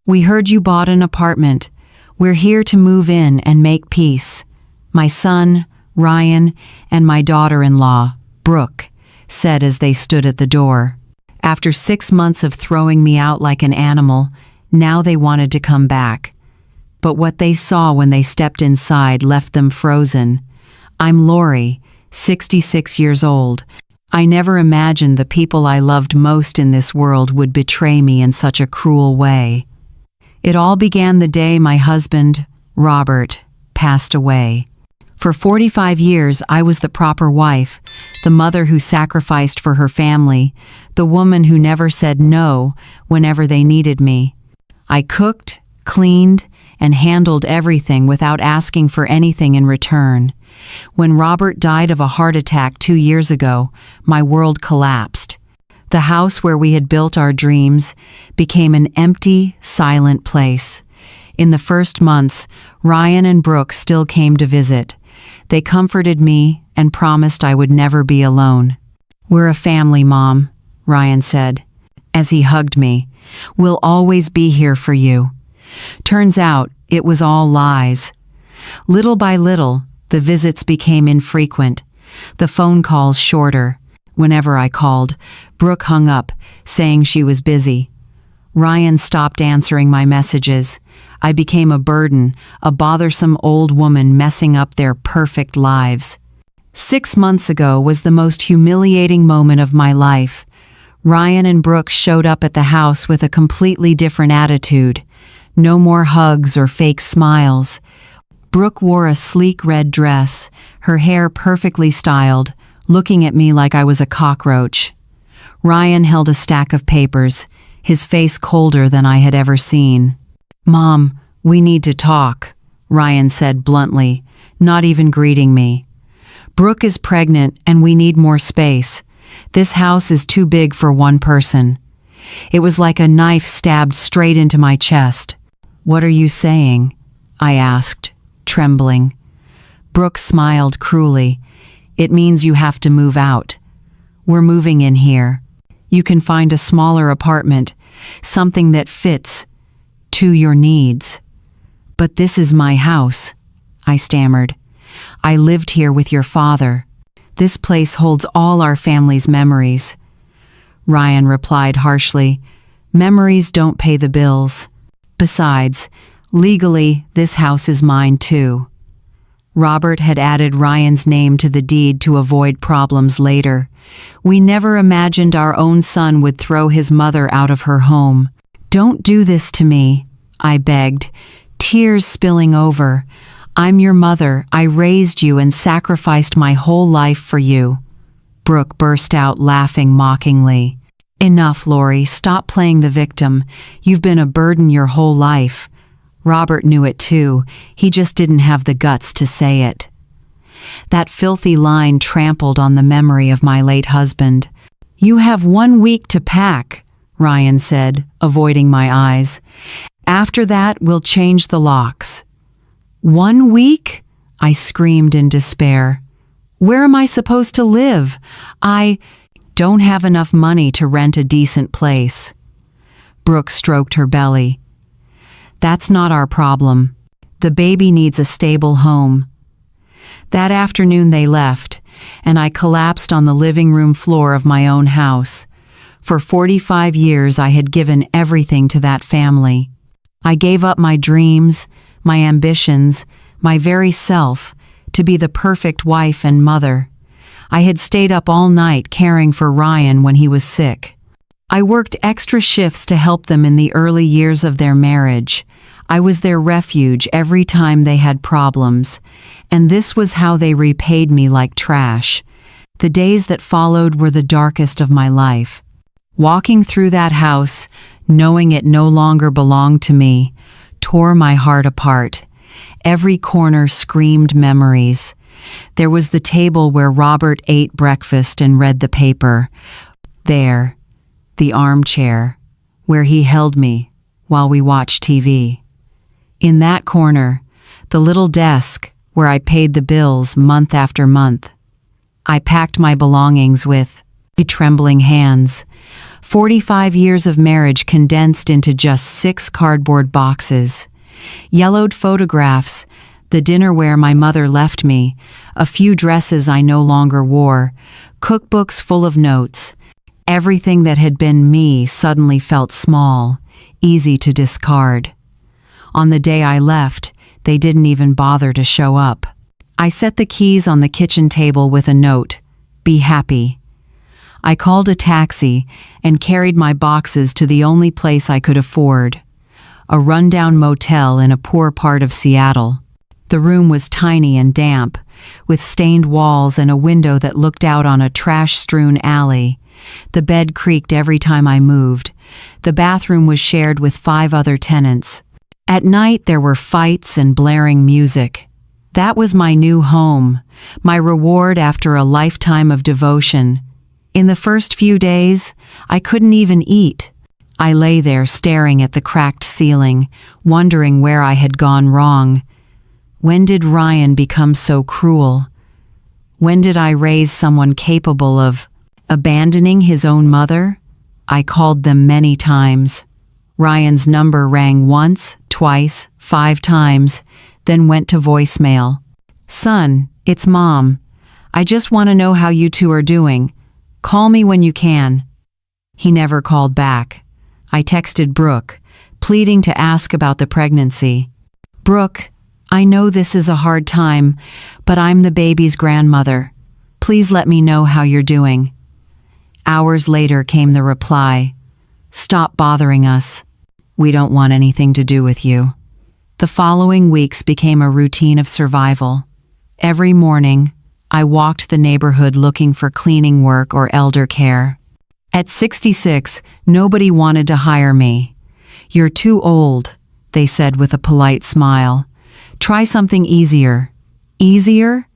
"We heard you bought an apartment. We're here to move in and make peace. My son, Ryan, and my daughter-in-law, Brooke," said as they stood at the door. After 6 months of throwing me out like an animal, now they wanted to come back. But what they saw when they stepped inside left them frozen. I'm Lori, 66 years old. I never imagined the people I loved most in this world would betray me in such a cruel way. It all began the day my husband, Robert, passed away. For 45 years, I was the proper wife, the mother who sacrificed for her family, the woman who never said no whenever they needed me. I cooked, cleaned, and handled everything without asking for anything in return. When Robert died of a heart attack 2 years ago, my world collapsed. The house where we had built our dreams became an empty, silent place. In the first months, Ryan and Brooke still came to visit. They comforted me and promised I would never be alone. "We're a family, Mom," Ryan said, as he hugged me. "We'll always be here for you." Turns out, it was all lies. Little by little, the visits became infrequent, the phone calls shorter. Whenever I called, Brooke hung up, saying she was busy. Ryan stopped answering my messages. I became a burden, a bothersome old woman messing up their perfect lives. 6 months ago was the most humiliating moment of my life. Ryan and Brooke showed up at the house with a completely different attitude. No more hugs or fake smiles. Brooke wore a sleek red dress, her hair perfectly styled, looking at me like I was a cockroach. Ryan held a stack of papers, his face colder than I had ever seen. "Mom, we need to talk," Ryan said bluntly, not even greeting me. "Brooke is pregnant and we need more space. This house is too big for one person." It was like a knife stabbed straight into my chest. "What are you saying?" I asked, trembling. Brooke smiled cruelly. "It means you have to move out. We're moving in here. You can find a smaller apartment, something that fits to your needs." "But this is my house," I stammered. "I lived here with your father. This place holds all our family's memories." Ryan replied harshly, "Memories don't pay the bills. Besides, legally, this house is mine too." Robert had added Ryan's name to the deed to avoid problems later. We never imagined our own son would throw his mother out of her home. "Don't do this to me," I begged, tears spilling over. "I'm your mother. I raised you and sacrificed my whole life for you." Brooke burst out laughing mockingly. "Enough, Lori. Stop playing the victim. You've been a burden your whole life." Robert knew it too. He just didn't have the guts to say it. That filthy line trampled on the memory of my late husband. "You have 1 week to pack," Ryan said, avoiding my eyes. "After that, we'll change the locks." 1 week? I screamed in despair. "Where am I supposed to live? I don't have enough money to rent a decent place." Brooke stroked her belly. "That's not our problem. The baby needs a stable home." That afternoon they left, and I collapsed on the living room floor of my own house. For 45 years I had given everything to that family. I gave up my dreams, my ambitions, my very self, to be the perfect wife and mother. I had stayed up all night caring for Ryan when he was sick. I worked extra shifts to help them in the early years of their marriage. I was their refuge every time they had problems, and this was how they repaid me like trash. The days that followed were the darkest of my life. Walking through that house, knowing it no longer belonged to me, tore my heart apart. Every corner screamed memories. There was the table where Robert ate breakfast and read the paper. There, the armchair, where he held me while we watched TV. In that corner, the little desk where I paid the bills month after month. I packed my belongings with trembling hands. 45 years of marriage condensed into just 6 cardboard boxes. Yellowed photographs, the dinnerware my mother left me, a few dresses I no longer wore, cookbooks full of notes. Everything that had been me suddenly felt small, easy to discard. On the day I left, they didn't even bother to show up. I set the keys on the kitchen table with a note, "Be happy." I called a taxi and carried my boxes to the only place I could afford, a rundown motel in a poor part of Seattle. The room was tiny and damp, with stained walls and a window that looked out on a trash-strewn alley. The bed creaked every time I moved. The bathroom was shared with 5 other tenants. At night there were fights and blaring music. That was my new home, my reward after a lifetime of devotion. In the first few days, I couldn't even eat. I lay there staring at the cracked ceiling, wondering where I had gone wrong. When did Ryan become so cruel? When did I raise someone capable of abandoning his own mother? I called them many times. Ryan's number rang once, twice, 5 times, then went to voicemail. "Son, it's Mom. I just want to know how you two are doing. Call me when you can." He never called back. I texted Brooke, pleading to ask about the pregnancy. "Brooke, I know this is a hard time, but I'm the baby's grandmother. Please let me know how you're doing." Hours later came the reply, "Stop bothering us. We don't want anything to do with you." The following weeks became a routine of survival. Every morning, I walked the neighborhood looking for cleaning work or elder care. At 66, nobody wanted to hire me. "You're too old," they said with a polite smile. "Try something easier." Easier?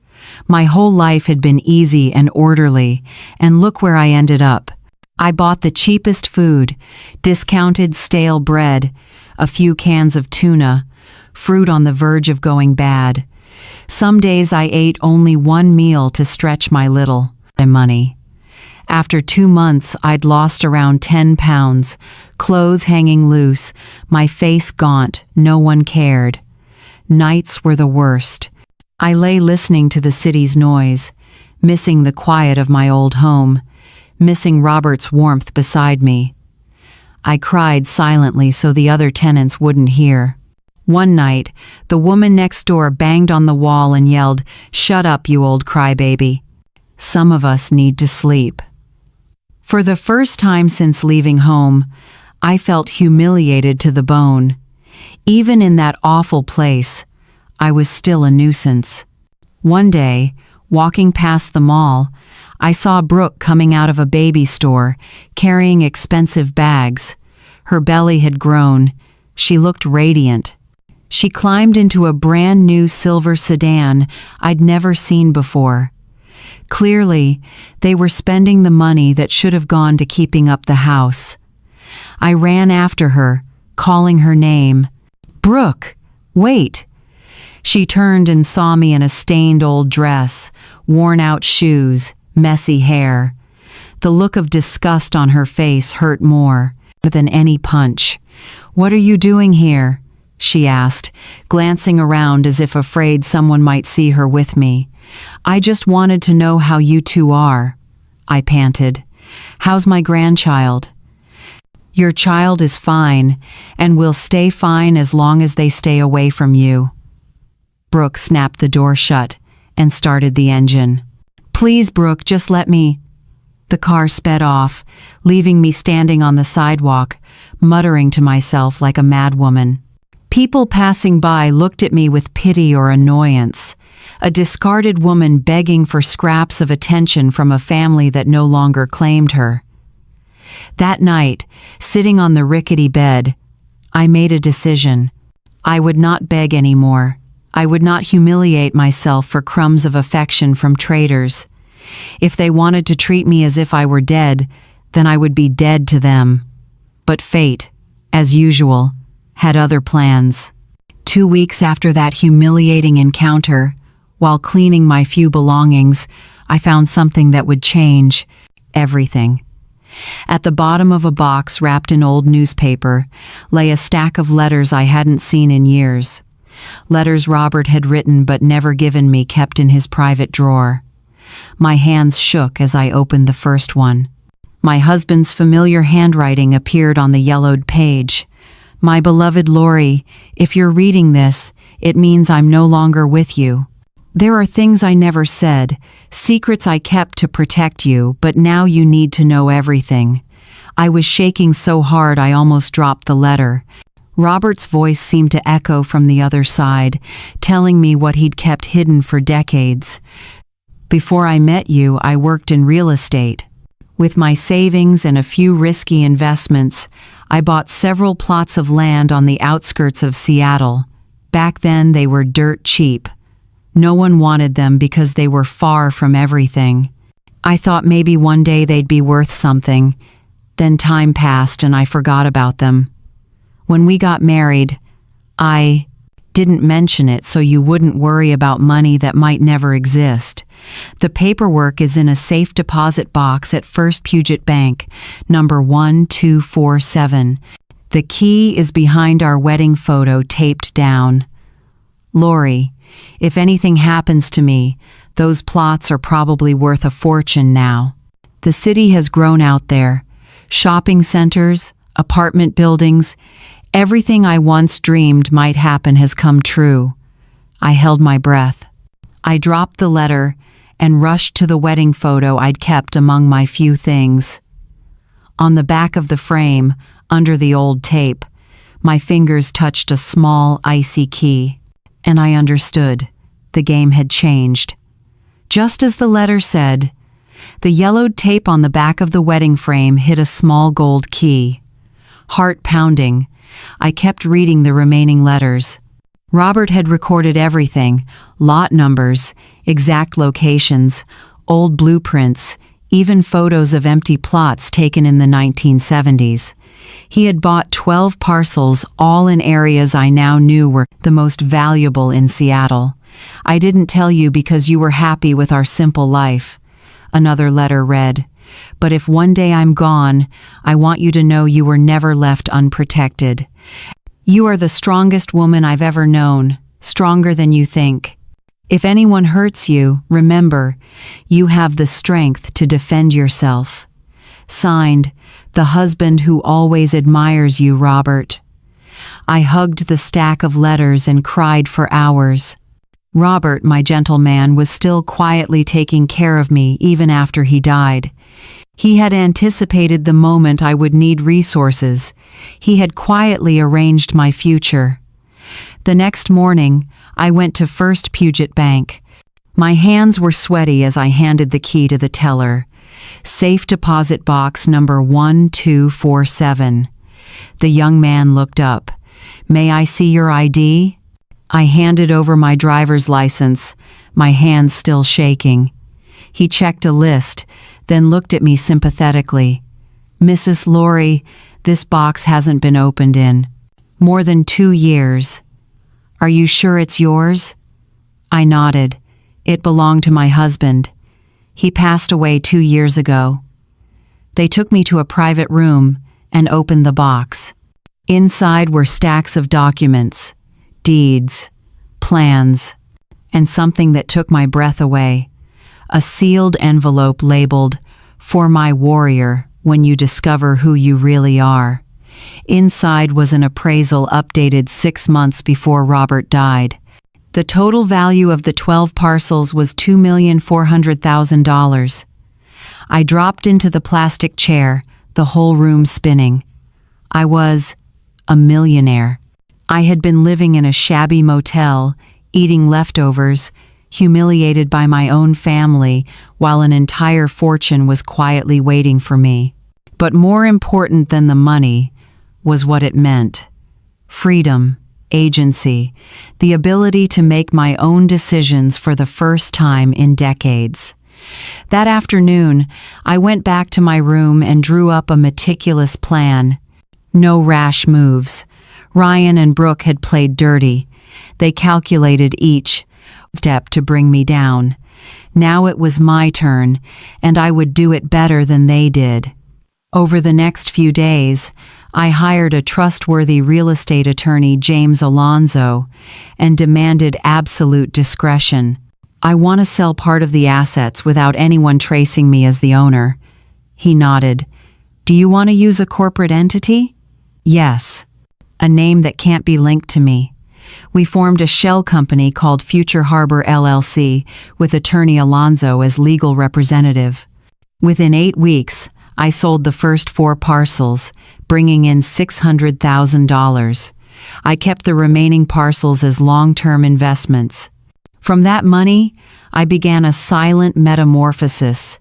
My whole life had been easy and orderly, and look where I ended up. I bought the cheapest food, discounted stale bread, a few cans of tuna, fruit on the verge of going bad. Some days I ate only 1 meal to stretch my little money. After 2 months, I'd lost around 10 pounds, clothes hanging loose, my face gaunt, no one cared. Nights were the worst. I lay listening to the city's noise, missing the quiet of my old home, missing Robert's warmth beside me. I cried silently so the other tenants wouldn't hear. One night, the woman next door banged on the wall and yelled, "Shut up, you old crybaby. Some of us need to sleep." For the first time since leaving home, I felt humiliated to the bone. Even in that awful place, I was still a nuisance. One day, walking past the mall, I saw Brooke coming out of a baby store, carrying expensive bags. Her belly had grown. She looked radiant. She climbed into a brand new silver sedan I'd never seen before. Clearly, they were spending the money that should have gone to keeping up the house. I ran after her, calling her name. "Brooke, wait!" She turned and saw me in a stained old dress, worn-out shoes, messy hair. The look of disgust on her face hurt more than any punch. "What are you doing here?" she asked, glancing around as if afraid someone might see her with me. "I just wanted to know how you two are," I panted. "How's my grandchild?" "Your child is fine, and will stay fine as long as they stay away from you." Brooke snapped the door shut and started the engine. "Please, Brooke, just let me." The car sped off, leaving me standing on the sidewalk, muttering to myself like a madwoman. People passing by looked at me with pity or annoyance. A discarded woman begging for scraps of attention from a family that no longer claimed her. That night, sitting on the rickety bed, I made a decision. I would not beg anymore. I would not humiliate myself for crumbs of affection from traitors. If they wanted to treat me as if I were dead, then I would be dead to them. But fate, as usual, had other plans. 2 weeks after that humiliating encounter, while cleaning my few belongings, I found something that would change everything. At the bottom of a box wrapped in old newspaper lay a stack of letters I hadn't seen in years. Letters Robert had written but never given me, kept in his private drawer. My hands shook as I opened the first one. My husband's familiar handwriting appeared on the yellowed page. "My beloved Lori, if you're reading this, it means I'm no longer with you. There are things I never said, secrets I kept to protect you, but now you need to know everything." I was shaking so hard I almost dropped the letter. Robert's voice seemed to echo from the other side, telling me what he'd kept hidden for decades. "Before I met you, I worked in real estate. With my savings and a few risky investments, I bought several plots of land on the outskirts of Seattle. Back then they were dirt cheap. No one wanted them because they were far from everything. I thought maybe one day they'd be worth something. Then time passed and I forgot about them. When we got married, I didn't mention it so you wouldn't worry about money that might never exist. The paperwork is in a safe deposit box at First Puget Bank, number 1247. The key is behind our wedding photo taped down. Lori, if anything happens to me, those plots are probably worth a fortune now. The city has grown out there. Shopping centers, apartment buildings, everything I once dreamed might happen has come true." I held my breath. I dropped the letter and rushed to the wedding photo I'd kept among my few things. On the back of the frame, under the old tape, my fingers touched a small, icy key, and I understood. The game had changed. Just as the letter said, the yellowed tape on the back of the wedding frame hid a small gold key. Heart pounding, I kept reading the remaining letters. Robert had recorded everything: lot numbers, exact locations, old blueprints, even photos of empty plots taken in the 1970s. He had bought 12 parcels, all in areas I now knew were the most valuable in Seattle. "I didn't tell you because you were happy with our simple life." Another letter read, "But if one day I'm gone, I want you to know you were never left unprotected. You are the strongest woman I've ever known, stronger than you think. If anyone hurts you, remember, you have the strength to defend yourself. Signed, the husband who always admires you, Robert." I hugged the stack of letters and cried for hours. Robert, my gentleman, was still quietly taking care of me even after he died. He had anticipated the moment I would need resources. He had quietly arranged my future. The next morning, I went to First Puget Bank. My hands were sweaty as I handed the key to the teller. "Safe deposit box number 1247. The young man looked up. "May I see your ID?" I handed over my driver's license, my hands still shaking. He checked a list, then looked at me sympathetically. "Mrs. Lori, this box hasn't been opened in more than 2 years. Are you sure it's yours?" I nodded. It belonged to my husband. He passed away 2 years ago. They took me to a private room and opened the box. Inside were stacks of documents, deeds, plans, and something that took my breath away. A sealed envelope labeled, "For my warrior, when you discover who you really are." Inside was an appraisal updated 6 months before Robert died. The total value of the 12 parcels was $2,400,000. I dropped into the plastic chair, the whole room spinning. I was a millionaire. I had been living in a shabby motel, eating leftovers, humiliated by my own family, while an entire fortune was quietly waiting for me. But more important than the money was what it meant. Freedom, agency, the ability to make my own decisions for the first time in decades. That afternoon, I went back to my room and drew up a meticulous plan. No rash moves. Ryan and Brooke had played dirty. They calculated each step to bring me down. Now it was my turn, and I would do it better than they did. Over the next few days, I hired a trustworthy real estate attorney, James Alonzo, and demanded absolute discretion. "I want to sell part of the assets without anyone tracing me as the owner." He nodded. "Do you want to use a corporate entity?" "Yes. A name that can't be linked to me." We formed a shell company called Future Harbor LLC with attorney Alonzo as legal representative. Within 8 weeks, I sold the first 4 parcels, bringing in $600,000. I kept the remaining parcels as long-term investments. From that money, I began a silent metamorphosis,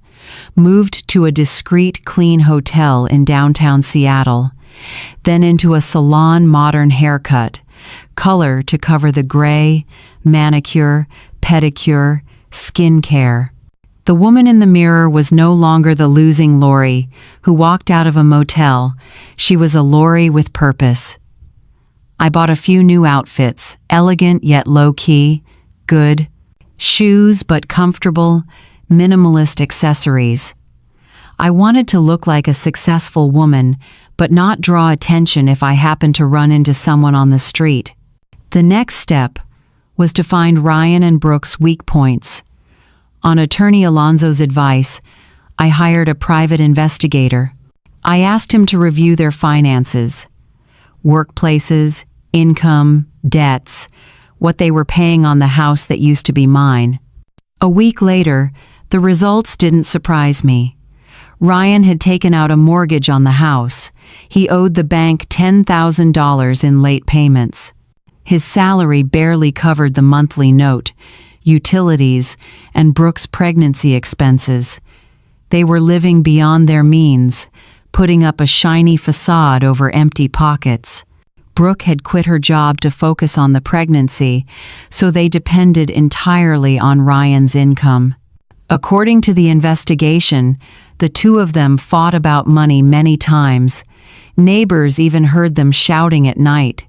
moved to a discreet, clean hotel in downtown Seattle, then into a salon modern haircut, color to cover the gray, manicure, pedicure, skincare. The woman in the mirror was no longer the losing Lori who walked out of a motel. She was a Lori with purpose. I bought a few new outfits, elegant yet low-key, good. Shoes but comfortable, minimalist accessories. I wanted to look like a successful woman, but not draw attention if I happened to run into someone on the street. The next step was to find Ryan and Brooke's weak points. On attorney Alonzo's advice, I hired a private investigator. I asked him to review their finances, workplaces, income, debts, what they were paying on the house that used to be mine. A week later, the results didn't surprise me. Ryan had taken out a mortgage on the house. He owed the bank $10,000 in late payments. His salary barely covered the monthly note, utilities, and Brooke's pregnancy expenses. They were living beyond their means, putting up a shiny facade over empty pockets. Brooke had quit her job to focus on the pregnancy, so they depended entirely on Ryan's income. According to the investigation, the two of them fought about money many times. Neighbors even heard them shouting at night.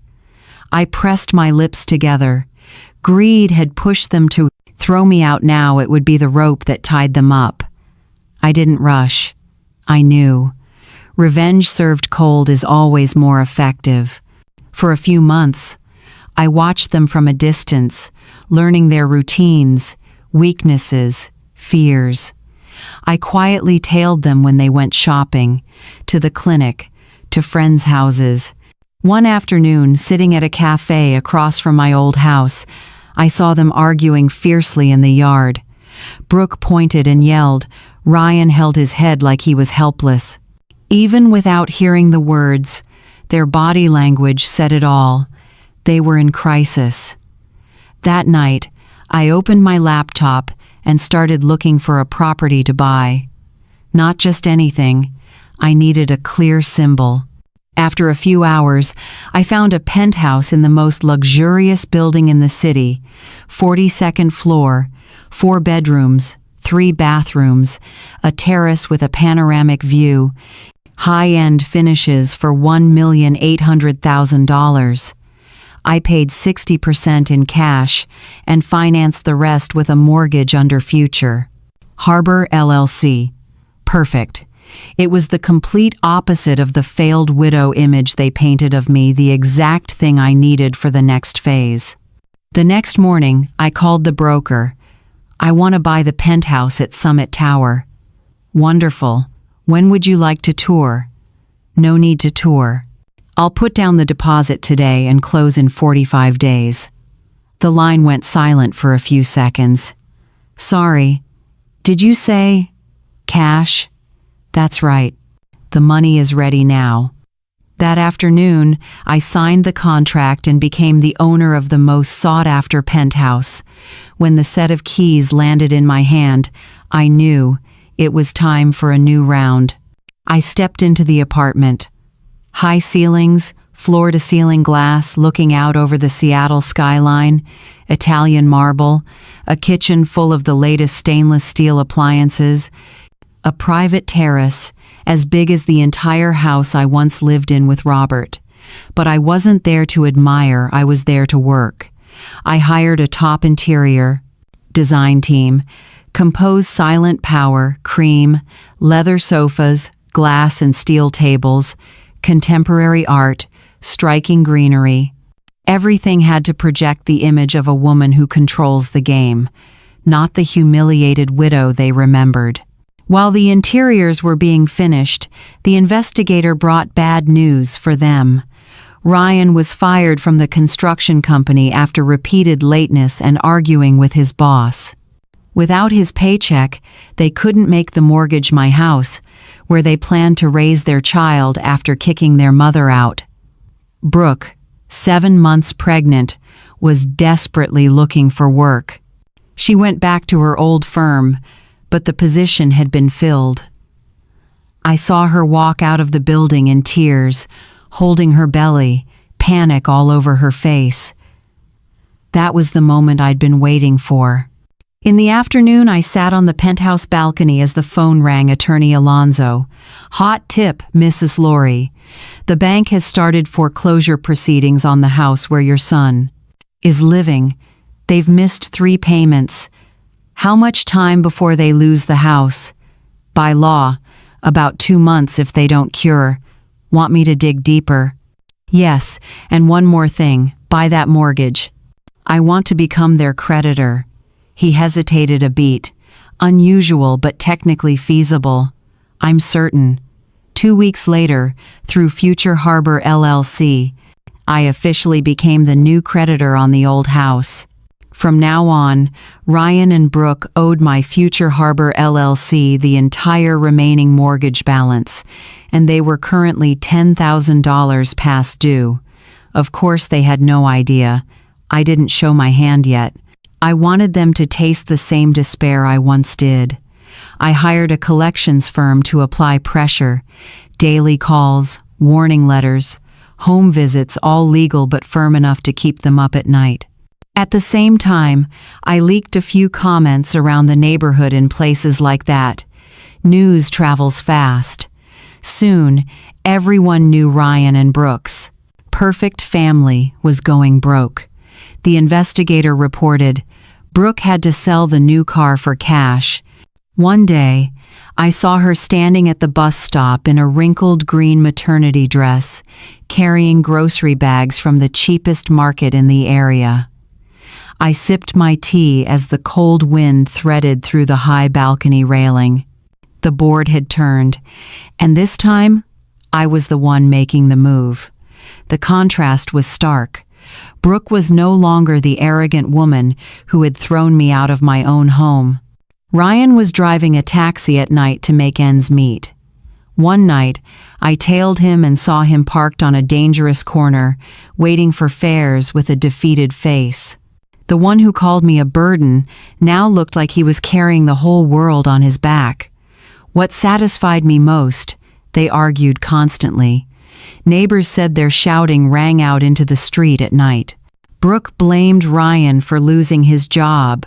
I pressed my lips together. Greed had pushed them to throw me out now. It would be the rope that tied them up. I didn't rush. I knew. Revenge served cold is always more effective. For a few months, I watched them from a distance, learning their routines, weaknesses, fears. I quietly tailed them when they went shopping, to the clinic, to friends' houses. One afternoon, sitting at a cafe across from my old house, I saw them arguing fiercely in the yard. Brooke pointed and yelled. Ryan held his head like he was helpless. Even without hearing the words, their body language said it all. They were in crisis. That night, I opened my laptop and started looking for a property to buy. Not just anything. I needed a clear symbol. After a few hours, I found a penthouse in the most luxurious building in the city, 42nd floor, 4 bedrooms, 3 bathrooms, a terrace with a panoramic view, high-end finishes for $1,800,000. I paid 60% in cash and financed the rest with a mortgage under Future Harbor LLC. Perfect. It was the complete opposite of the failed widow image they painted of me, the exact thing I needed for the next phase. The next morning, I called the broker. I want to buy the penthouse at Summit Tower. Wonderful. When would you like to tour? No need to tour. I'll put down the deposit today and close in 45 days. The line went silent for a few seconds. Sorry. Did you say cash? That's right. The money is ready now. That afternoon, I signed the contract and became the owner of the most sought-after penthouse. When the set of keys landed in my hand, I knew it was time for a new round. I stepped into the apartment. High ceilings, floor-to-ceiling glass looking out over the Seattle skyline, Italian marble, a kitchen full of the latest stainless steel appliances, a private terrace as big as the entire house I once lived in with Robert. But I wasn't there to admire, I was there to work. I hired a top interior design team, composed silent power, cream, leather sofas, glass and steel tables, contemporary art, striking greenery. Everything had to project the image of a woman who controls the game, not the humiliated widow they remembered. While the interiors were being finished, the investigator brought bad news for them. Ryan was fired from the construction company after repeated lateness and arguing with his boss. Without his paycheck, they couldn't make the mortgage my house, where they planned to raise their child after kicking their mother out. Brooke, 7 months pregnant, was desperately looking for work. She went back to her old firm, but the position had been filled. I saw her walk out of the building in tears, holding her belly, panic all over her face. That was the moment I'd been waiting for. In the afternoon, I sat on the penthouse balcony as the phone rang. Attorney Alonzo. Hot tip, Mrs. Laurie. The bank has started foreclosure proceedings on the house where your son is living. They've missed 3 payments. How much time before they lose the house? By law, about 2 months if they don't cure. Want me to dig deeper? Yes, and one more thing, buy that mortgage. I want to become their creditor. He hesitated a beat. Unusual but technically feasible. I'm certain. 2 weeks later, through Future Harbor LLC, I officially became the new creditor on the old house. From now on, Ryan and Brooke owed my Future Harbor LLC the entire remaining mortgage balance, and they were currently $10,000 past due. Of course, they had no idea. I didn't show my hand yet. I wanted them to taste the same despair I once did. I hired a collections firm to apply pressure. Daily calls, warning letters, home visits, all legal but firm enough to keep them up at night. At the same time, I leaked a few comments around the neighborhood in places like that. News travels fast. Soon, everyone knew Ryan and Brooks. Perfect family was going broke. The investigator reported, Brooke had to sell the new car for cash. One day, I saw her standing at the bus stop in a wrinkled green maternity dress, carrying grocery bags from the cheapest market in the area. I sipped my tea as the cold wind threaded through the high balcony railing. The board had turned, and this time, I was the one making the move. The contrast was stark. Brooke was no longer the arrogant woman who had thrown me out of my own home. Ryan was driving a taxi at night to make ends meet. One night, I tailed him and saw him parked on a dangerous corner, waiting for fares with a defeated face. The one who called me a burden now looked like he was carrying the whole world on his back. What satisfied me most, they argued constantly. Neighbors said their shouting rang out into the street at night. Brooke blamed Ryan for losing his job.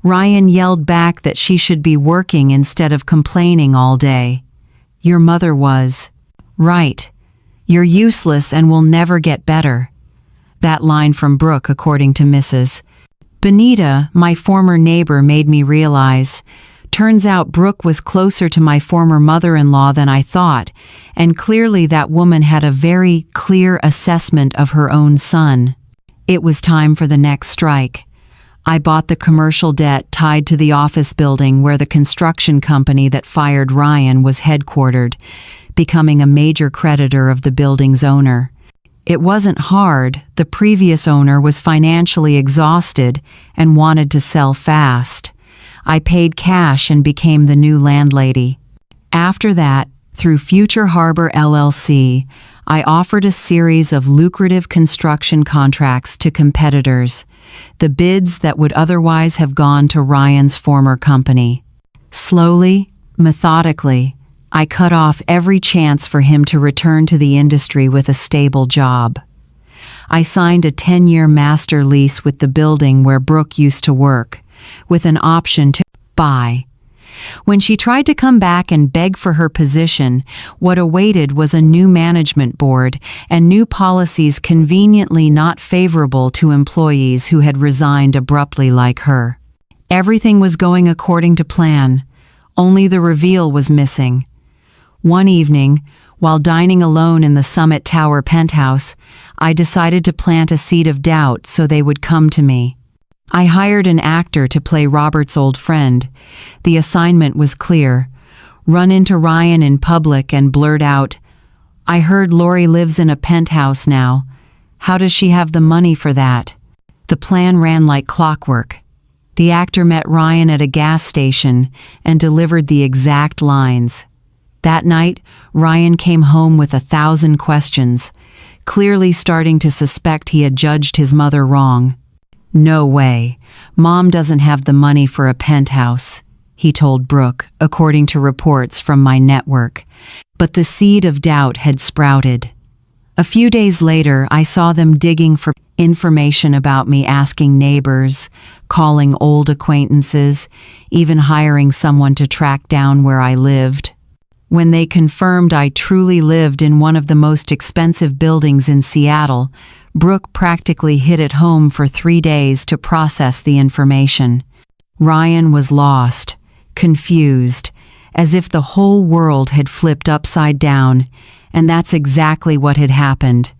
Ryan yelled back that she should be working instead of complaining all day. Your mother was right. You're useless and will never get better. That line from Brooke, according to Mrs. Benita, my former neighbor, made me realize. Turns out Brooke was closer to my former mother-in-law than I thought, and clearly that woman had a very clear assessment of her own son. It was time for the next strike. I bought the commercial debt tied to the office building where the construction company that fired Ryan was headquartered, becoming a major creditor of the building's owner. It wasn't hard. The previous owner was financially exhausted and wanted to sell fast. I paid cash and became the new landlady. After that, through Future Harbor LLC, I offered a series of lucrative construction contracts to competitors, the bids that would otherwise have gone to Ryan's former company. Slowly, methodically, I cut off every chance for him to return to the industry with a stable job. I signed a 10-year master lease with the building where Brooke used to work, with an option to buy. When she tried to come back and beg for her position, what awaited was a new management board and new policies conveniently not favorable to employees who had resigned abruptly like her. Everything was going according to plan. Only the reveal was missing. One evening, while dining alone in the Summit Tower penthouse, I decided to plant a seed of doubt so they would come to me. I hired an actor to play Robert's old friend. The assignment was clear: run into Ryan in public and blurt out, "I heard Lori lives in a penthouse now. How does she have the money for that?" The plan ran like clockwork. The actor met Ryan at a gas station and delivered the exact lines. That night, Ryan came home with 1,000 questions, clearly starting to suspect he had judged his mother wrong. "No way. Mom doesn't have the money for a penthouse," he told Brooke, according to reports from my network. But the seed of doubt had sprouted. A few days later, I saw them digging for information about me, asking neighbors, calling old acquaintances, even hiring someone to track down where I lived. When they confirmed I truly lived in one of the most expensive buildings in Seattle, Brooke practically hid at home for 3 days to process the information. Ryan was lost, confused, as if the whole world had flipped upside down, and that's exactly what had happened.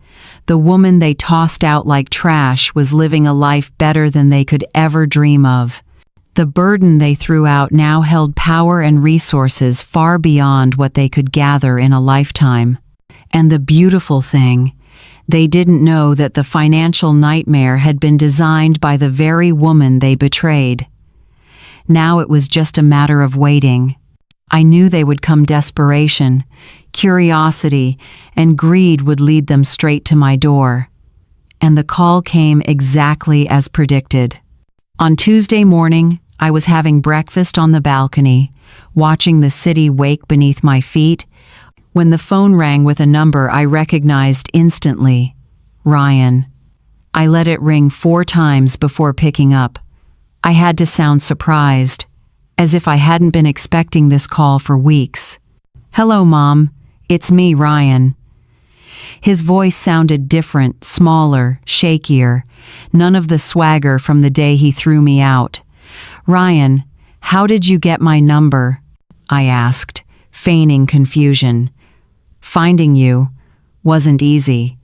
The woman they tossed out like trash was living a life better than they could ever dream of. The burden they threw out now held power and resources far beyond what they could gather in a lifetime. And the beautiful thing, they didn't know that the financial nightmare had been designed by the very woman they betrayed. Now it was just a matter of waiting. I knew they would come. Desperation, curiosity, and greed would lead them straight to my door. And the call came exactly as predicted. On Tuesday morning, I was having breakfast on the balcony, watching the city wake beneath my feet, when the phone rang with a number I recognized instantly: Ryan. I let it ring 4 times before picking up. I had to sound surprised, as if I hadn't been expecting this call for weeks. "Hello, Mom. It's me, Ryan." His voice sounded different, smaller, shakier, none of the swagger from the day he threw me out. "Ryan, how did you get my number?" I asked, feigning confusion. "Finding you wasn't easy.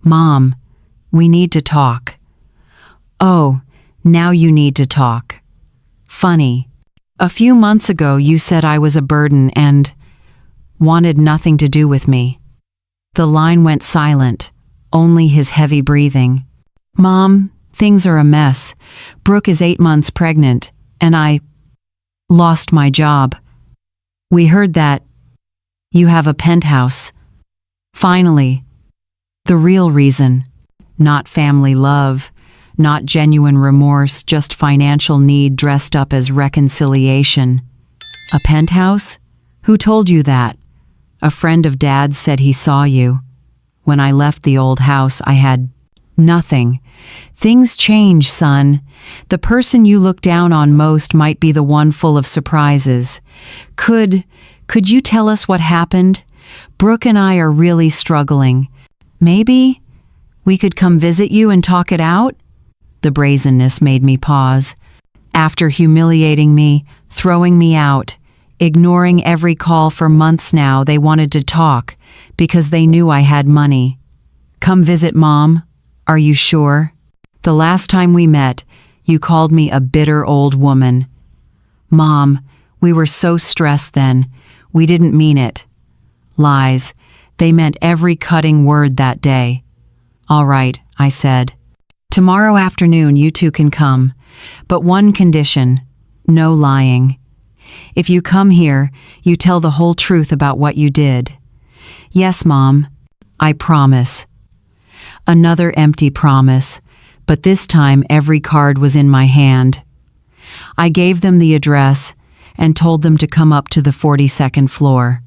Mom, we need to talk." "Oh, now you need to talk. Funny. A few months ago you said I was a burden and wanted nothing to do with me." The line went silent, only his heavy breathing. "Mom, things are a mess. Brooke is 8 months pregnant, and I lost my job. We heard that you have a penthouse." Finally, the real reason. Not family love, not genuine remorse, just financial need dressed up as reconciliation. "A penthouse? Who told you that?" "A friend of Dad's said he saw you. When I left the old house, I had nothing." "Things change, son. The person you look down on most might be the one full of surprises. Could you tell us what happened? Brooke and I are really struggling. Maybe we could come visit you and talk it out?" The brazenness made me pause. After humiliating me, throwing me out, ignoring every call for months now, they wanted to talk because they knew I had money. "Come visit, Mom. Are you sure? The last time we met, you called me a bitter old woman." "Mom, we were so stressed then. We didn't mean it." Lies. They meant every cutting word that day. "All right," I said. "Tomorrow afternoon you two can come. But one condition: no lying. If you come here, you tell the whole truth about what you did." "Yes, Mom. I promise." Another empty promise, but this time every card was in my hand. I gave them the address and told them to come up to the 42nd floor.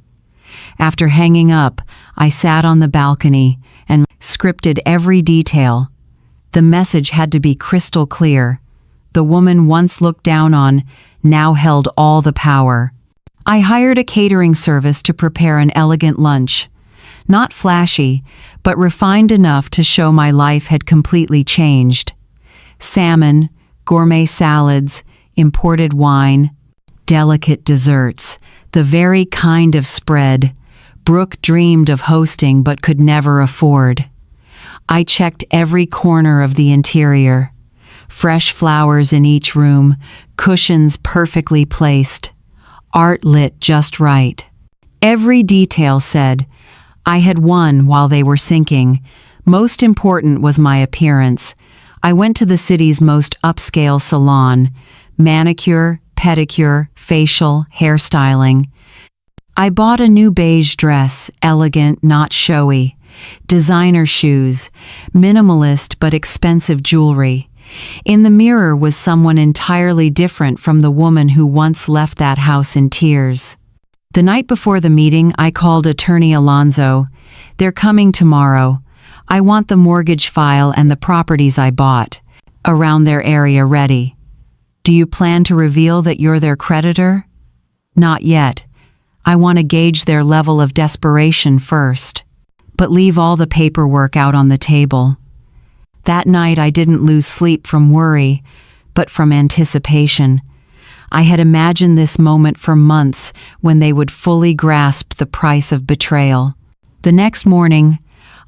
After hanging up, I sat on the balcony and scripted every detail. The message had to be crystal clear. The woman once looked down on now held all the power. I hired a catering service to prepare an elegant lunch. Not flashy, but refined enough to show my life had completely changed. Salmon, gourmet salads, imported wine, delicate desserts, the very kind of spread Brooke dreamed of hosting but could never afford. I checked every corner of the interior. Fresh flowers in each room, cushions perfectly placed, art lit just right. Every detail said, I had won while they were sinking. Most important was my appearance. I went to the city's most upscale salon, manicure, pedicure, facial, hairstyling. I bought a new beige dress, elegant, not showy. Designer shoes, minimalist but expensive jewelry. In the mirror was someone entirely different from the woman who once left that house in tears. The night before the meeting, I called Attorney Alonzo. They're coming tomorrow. I want the mortgage file and the properties I bought around their area ready. Do you plan to reveal that you're their creditor? Not yet. I want to gauge their level of desperation first. But leave all the paperwork out on the table. That night I didn't lose sleep from worry, but from anticipation. I had imagined this moment for months when they would fully grasp the price of betrayal. The next morning,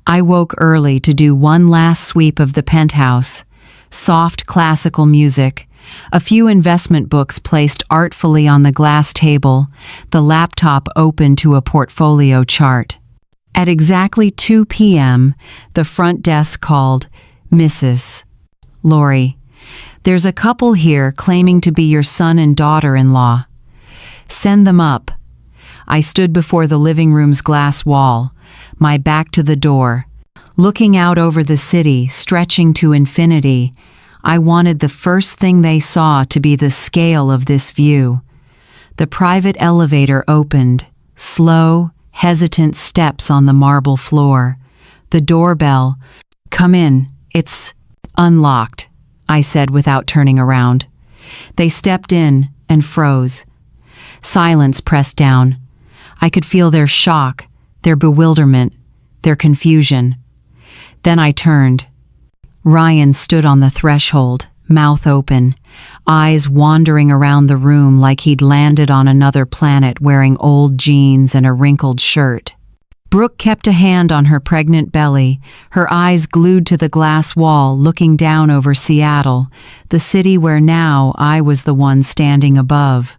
I woke early to do one last sweep of the penthouse. Soft classical music, a few investment books placed artfully on the glass table, the laptop open to a portfolio chart. At exactly 2 p.m., the front desk called, Mrs. Lori, there's a couple here claiming to be your son and daughter-in-law. Send them up. I stood before the living room's glass wall, my back to the door. Looking out over the city, stretching to infinity, I wanted the first thing they saw to be the scale of this view. The private elevator opened, slow, hesitant steps on the marble floor. The doorbell. Come in, it's unlocked, I said without turning around. They stepped in and froze. Silence pressed down. I could feel their shock, their bewilderment, their confusion. Then I turned. Ryan stood on the threshold, mouth open, eyes wandering around the room like he'd landed on another planet wearing old jeans and a wrinkled shirt. Brooke kept a hand on her pregnant belly, her eyes glued to the glass wall looking down over Seattle, the city where now I was the one standing above.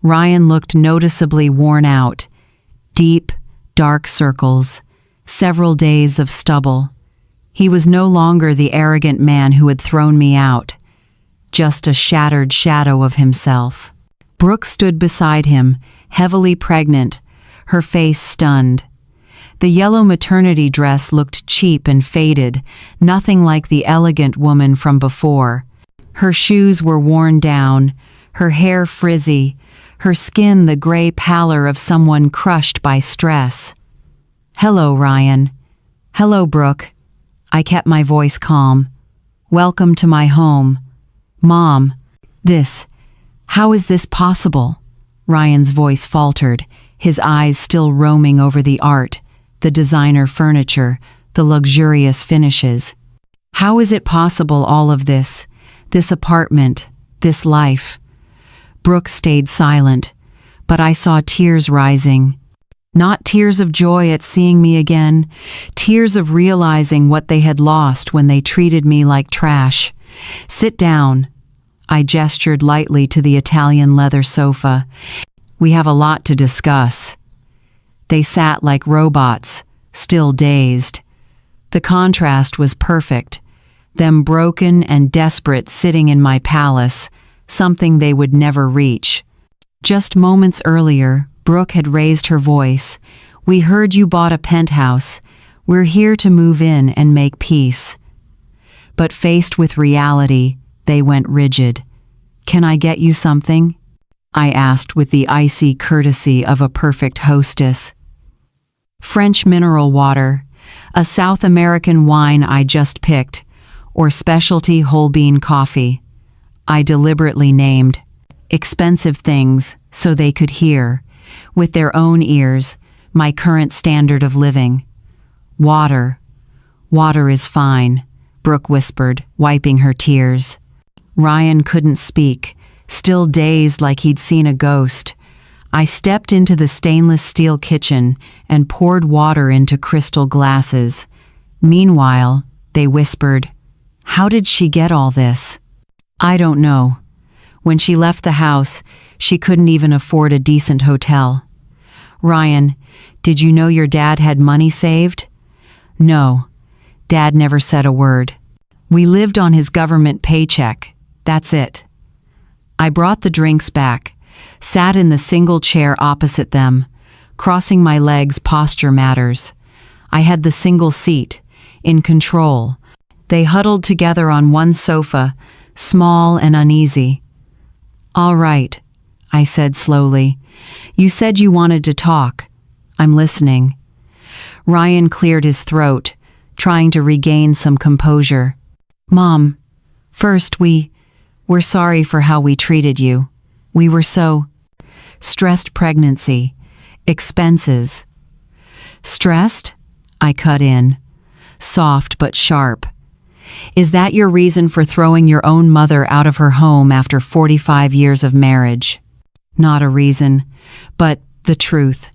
Ryan looked noticeably worn out. Deep, dark circles, several days of stubble. He was no longer the arrogant man who had thrown me out, just a shattered shadow of himself. Brooke stood beside him, heavily pregnant, her face stunned. The yellow maternity dress looked cheap and faded, nothing like the elegant woman from before. Her shoes were worn down, her hair frizzy, her skin the gray pallor of someone crushed by stress. Hello, Ryan. Hello, Brooke. I kept my voice calm. Welcome to my home. Mom, how is this possible? Ryan's voice faltered, his eyes still roaming over the art, the designer furniture, the luxurious finishes. How is it possible, all of this apartment, this life? Brooke stayed silent, but I saw tears rising. Not tears of joy at seeing me again, tears of realizing what they had lost when they treated me like trash. Sit down. I gestured lightly to the Italian leather sofa. We have a lot to discuss. They sat like robots, still dazed. The contrast was perfect. Them broken and desperate sitting in my palace, something they would never reach. Just moments earlier, Brooke had raised her voice. We heard you bought a penthouse. We're here to move in and make peace. But faced with reality, they went rigid. Can I get you something? I asked with the icy courtesy of a perfect hostess. French mineral water, a South American wine I just picked, or specialty whole bean coffee. I deliberately named expensive things so they could hear, with their own ears, my current standard of living. Water. Water is fine, Brooke whispered, wiping her tears. Ryan couldn't speak, still dazed like he'd seen a ghost. I stepped into the stainless steel kitchen and poured water into crystal glasses. Meanwhile, they whispered, "How did she get all this?" "I don't know. When she left the house, she couldn't even afford a decent hotel." "Ryan, did you know your dad had money saved?" "No. Dad never said a word. We lived on his government paycheck. That's it." I brought the drinks back, sat in the single chair opposite them. Crossing my legs, posture matters. I had the single seat, in control. They huddled together on one sofa, small and uneasy. "All right," I said slowly. "You said you wanted to talk. I'm listening." Ryan cleared his throat, trying to regain some composure. "Mom, first we're sorry for how we treated you. We were so stressed. Pregnancy, expenses." "Stressed?" I cut in, soft but sharp. "Is that your reason for throwing your own mother out of her home after 45 years of marriage?" "Not a reason, but the truth.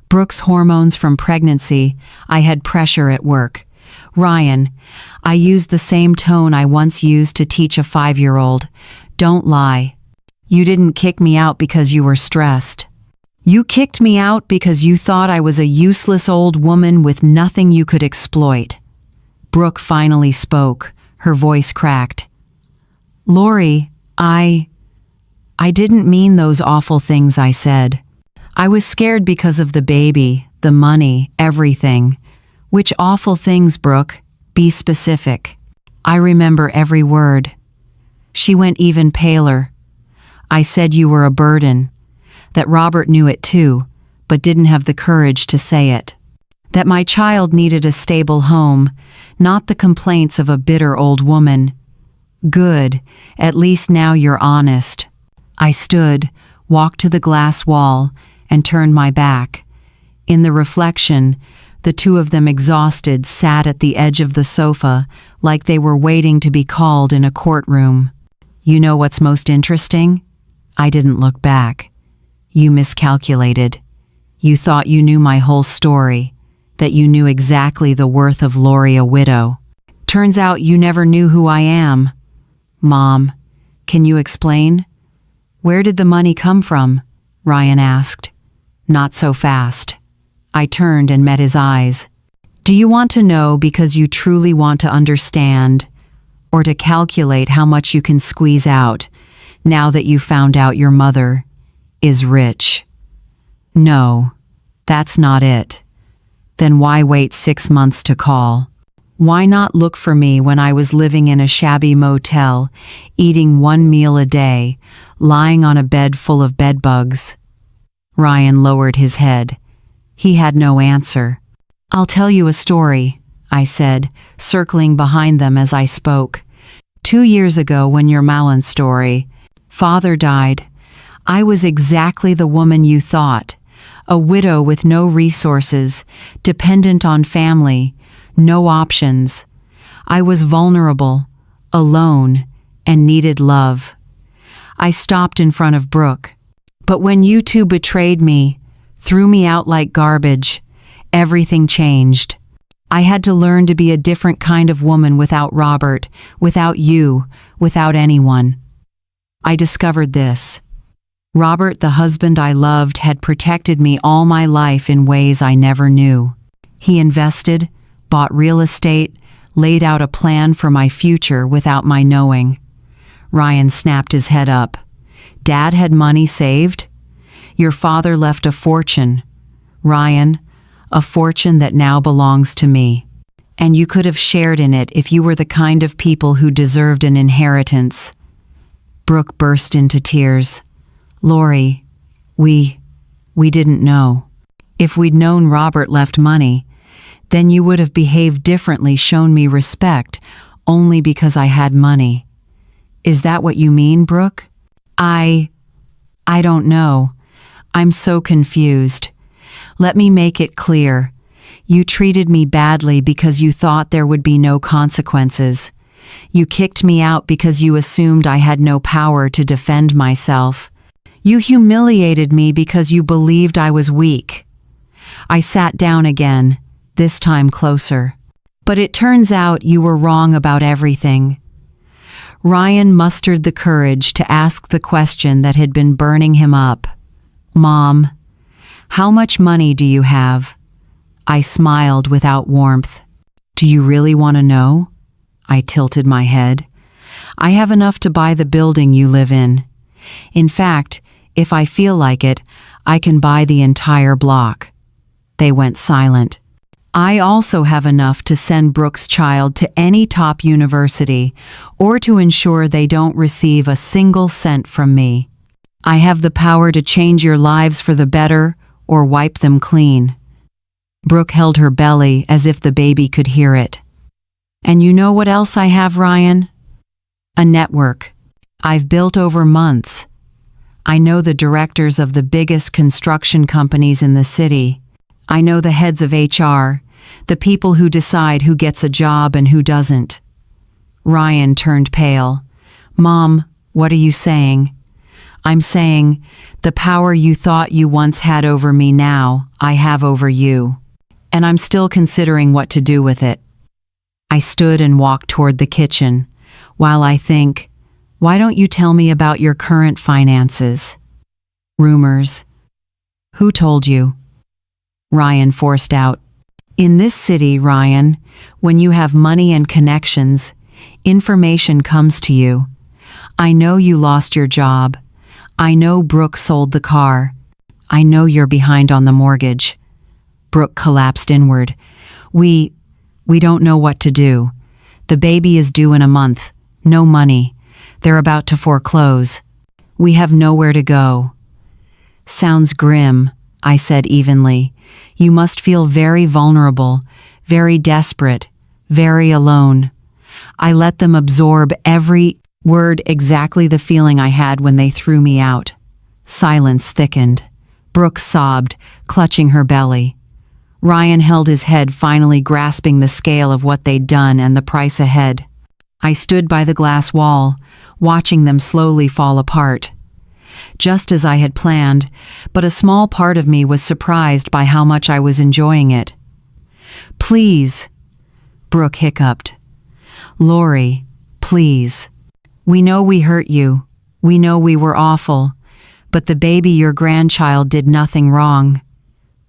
Brooke's hormones from pregnancy. I had pressure at work. Ryan, I used the same tone I once used to teach a 5-year-old. Don't lie. You didn't kick me out because you were stressed. You kicked me out because you thought I was a useless old woman with nothing you could exploit." Brooke finally spoke, her voice cracked. "Lori, I didn't mean those awful things I said. I was scared because of the baby, the money, everything." "Which awful things, Brooke? Be specific." "I remember every word." She went even paler. "I said you were a burden. That Robert knew it too, but didn't have the courage to say it. That my child needed a stable home, not the complaints of a bitter old woman." "Good, at least now you're honest." I stood, walked to the glass wall, and turned my back. In the reflection, the two of them, exhausted, sat at the edge of the sofa like they were waiting to be called in a courtroom. "You know what's most interesting?" I didn't look back. "You miscalculated. You thought you knew my whole story, that you knew exactly the worth of Lori, a widow. Turns out you never knew who I am." "Mom, can you explain?" "Where did the money come from?" Ryan asked. "Not so fast." I turned and met his eyes. "Do you want to know because you truly want to understand, or to calculate how much you can squeeze out now that you found out your mother is rich?" "No, that's not it." "Then why wait 6 months to call? Why not look for me when I was living in a shabby motel, eating 1 meal a day, lying on a bed full of bedbugs?" Ryan lowered his head. He had no answer. "I'll tell you a story," I said, circling behind them as I spoke. 2 years ago, when your Malin story, father died, I was exactly the woman you thought. A widow with no resources, dependent on family, no options. I was vulnerable, alone, and needed love. I stopped in front of Brooke. But when you two betrayed me, threw me out like garbage, everything changed. I had to learn to be a different kind of woman without Robert, without you, without anyone. I discovered this. Robert, the husband I loved, had protected me all my life in ways I never knew. He invested, bought real estate, laid out a plan for my future without my knowing. Ryan snapped his head up. "Dad had money saved? Your father left a fortune, Ryan, a fortune that now belongs to me. And you could have shared in it if you were the kind of people who deserved an inheritance." Brooke burst into tears. "Lori, we didn't know. If we'd known Robert left money, then you would have behaved differently, shown me respect, only because I had money." "Is that what you mean, Brooke?" I don't know. I'm so confused. Let me make it clear. You treated me badly because you thought there would be no consequences. You kicked me out because you assumed I had no power to defend myself. You humiliated me because you believed I was weak. I sat down again, this time closer. But it turns out you were wrong about everything. Ryan mustered the courage to ask the question that had been burning him up. Mom, how much money do you have? I smiled without warmth. Do you really want to know? I tilted my head. I have enough to buy the building you live in. In fact, if I feel like it, I can buy the entire block. They went silent. I also have enough to send Brooke's child to any top university or to ensure they don't receive a single cent from me. I have the power to change your lives for the better or wipe them clean. Brooke held her belly as if the baby could hear it. And you know what else I have, Ryan? A network I've built over months. I know the directors of the biggest construction companies in the city. I know the heads of HR, the people who decide who gets a job and who doesn't. Ryan turned pale. Mom, what are you saying? I'm saying, the power you thought you once had over me now, I have over you. And I'm still considering what to do with it. I stood and walked toward the kitchen, while I think, why don't you tell me about your current finances? Rumors. Who told you? Ryan forced out. In this city, Ryan, when you have money and connections, information comes to you. I know you lost your job. I know Brooke sold the car. I know you're behind on the mortgage. Brooke collapsed inward. We don't know what to do. The baby is due in a month. No money. They're about to foreclose. We have nowhere to go. Sounds grim, I said evenly. You must feel very vulnerable, very desperate, very alone. I let them absorb every word, exactly the feeling I had when they threw me out. Silence thickened. Brooke sobbed, clutching her belly. Ryan held his head, finally grasping the scale of what they'd done and the price ahead. I stood by the glass wall, watching them slowly fall apart. Just as I had planned, but a small part of me was surprised by how much I was enjoying it. Please, Brooke hiccuped. Lori, please. We know we hurt you. We know we were awful. But the baby, your grandchild, did nothing wrong.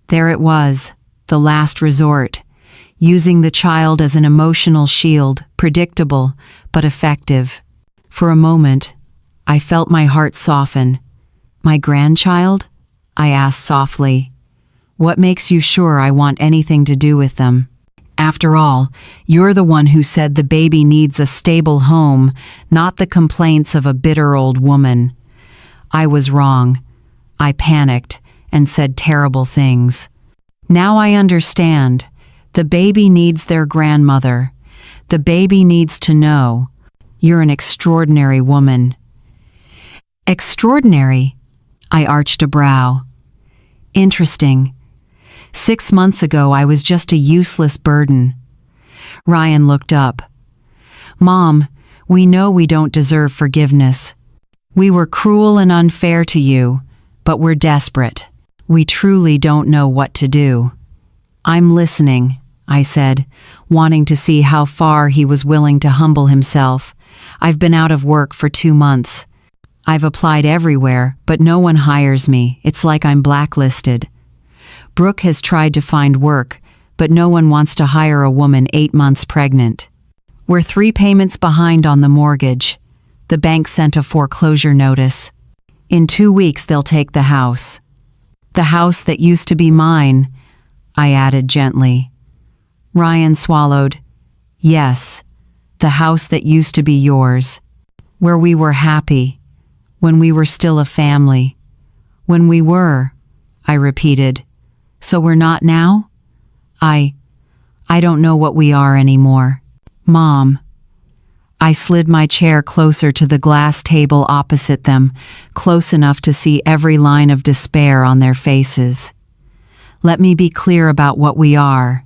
There it was, the last resort, using the child as an emotional shield, predictable but effective. For a moment, I felt my heart soften. My grandchild? I asked softly. What makes you sure I want anything to do with them? After all, you're the one who said the baby needs a stable home, not the complaints of a bitter old woman. I was wrong. I panicked and said terrible things. Now I understand. The baby needs their grandmother. The baby needs to know. You're an extraordinary woman. Extraordinary? I arched a brow. Interesting. 6 months ago, I was just a useless burden. Ryan looked up. Mom, we know we don't deserve forgiveness. We were cruel and unfair to you, but we're desperate. We truly don't know what to do. I'm listening, I said, wanting to see how far he was willing to humble himself. I've been out of work for 2 months. I've applied everywhere, but no one hires me. It's like I'm blacklisted. Brooke has tried to find work, but no one wants to hire a woman 8 months pregnant. We're 3 payments behind on the mortgage. The bank sent a foreclosure notice. In 2 weeks, they'll take the house. The house that used to be mine, I added gently. Ryan swallowed. Yes, the house that used to be yours. Where we were happy. When we were still a family. When we were, I repeated. So we're not now? I don't know what we are anymore. Mom. I slid my chair closer to the glass table opposite them, close enough to see every line of despair on their faces. Let me be clear about what we are.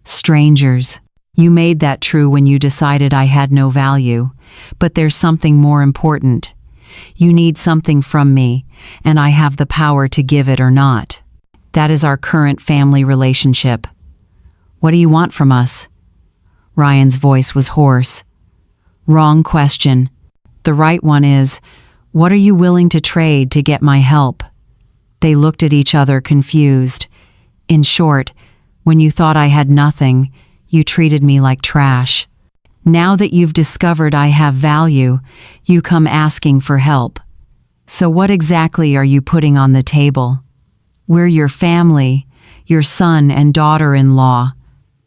Strangers. You made that true when you decided I had no value, but there's something more important. You need something from me, and I have the power to give it or not. That is our current family relationship. What do you want from us?" Ryan's voice was hoarse. "Wrong question. The right one is, what are you willing to trade to get my help?" They looked at each other confused. "In short, when you thought I had nothing, you treated me like trash. Now that you've discovered I have value, you come asking for help. So what exactly are you putting on the table?" "We're your family, your son and daughter-in-law,"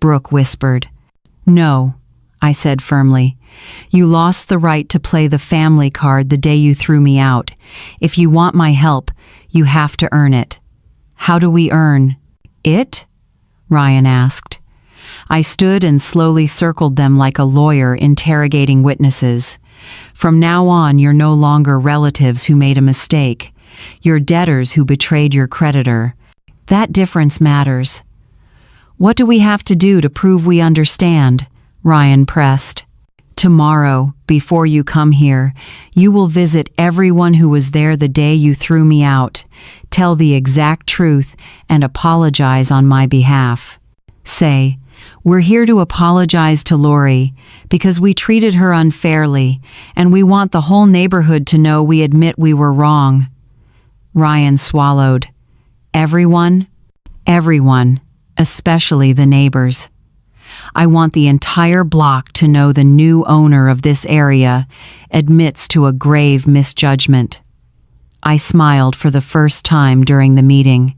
Brooke whispered. "No," I said firmly. "You lost the right to play the family card the day you threw me out. If you want my help, you have to earn it." "How do we earn it?" Ryan asked. I stood and slowly circled them like a lawyer interrogating witnesses. "From now on, you're no longer relatives who made a mistake. You're debtors who betrayed your creditor. That difference matters." "What do we have to do to prove we understand?" Ryan pressed. "Tomorrow, before you come here, you will visit everyone who was there the day you threw me out. Tell the exact truth and apologize on my behalf. Say, 'We're here to apologize to Lori because we treated her unfairly, and we want the whole neighborhood to know we admit we were wrong.'" Ryan swallowed. "Everyone?" "Everyone, especially the neighbors. I want the entire block to know the new owner of this area admits to a grave misjudgment." I smiled for the first time during the meeting.